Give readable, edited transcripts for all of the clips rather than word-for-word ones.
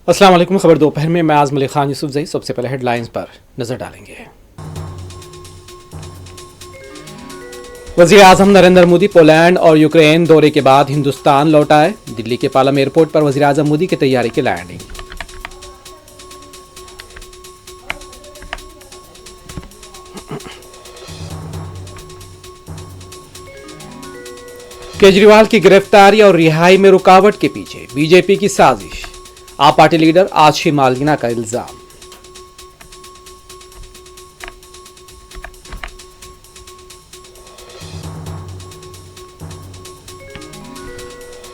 अस्सलाम वालेकुम। खबर दोपहर में मैं आज़म अली खान यूसुफजई। सबसे पहले हेडलाइंस पर नजर डालेंगे। वज़ीर आज़म नरेंद्र मोदी पोलैंड और यूक्रेन दौरे के बाद हिंदुस्तान लौट आए। दिल्ली के पालम एयरपोर्ट पर वज़ीर आज़म मोदी की तैयारी की लैंडिंग। केजरीवाल की गिरफ्तारी और रिहाई में रुकावट के पीछे बीजेपी की साजिश। आप पार्टी लीडर आशी मालवीना का इल्जाम।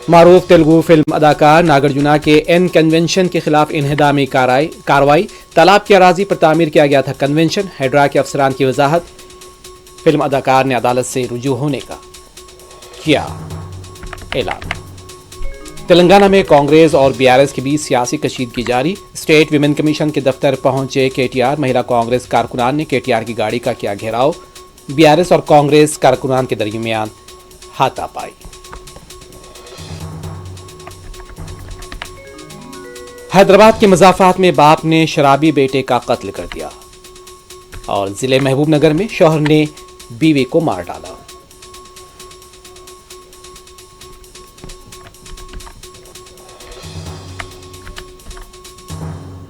मारूफ तेलुगु फिल्म अदाकार नागार्जुना के एन कन्वेंशन के खिलाफ इन्हदामी कार्रवाई। तालाब की अराजी पर तामीर किया गया था कन्वेंशन। हैड्रा के अफसरान की वजाहत। फिल्म अदाकार ने अदालत से रुजू होने का किया ऐलान। तेलंगाना में कांग्रेस और बीआरएस के बीच सियासी कशीदगी जारी। स्टेट विमेन कमीशन के दफ्तर पहुंचे केटीआर। महिला कांग्रेस कारकुनान ने केटीआर की गाड़ी का किया घेराव। बीआरएस और कांग्रेस कारकुनान के दरमियान हाथापाई। हैदराबाद के मजाफात में बाप ने शराबी बेटे का कत्ल कर दिया। और जिले महबूबनगर में शौहर ने बीवी को मार डाला।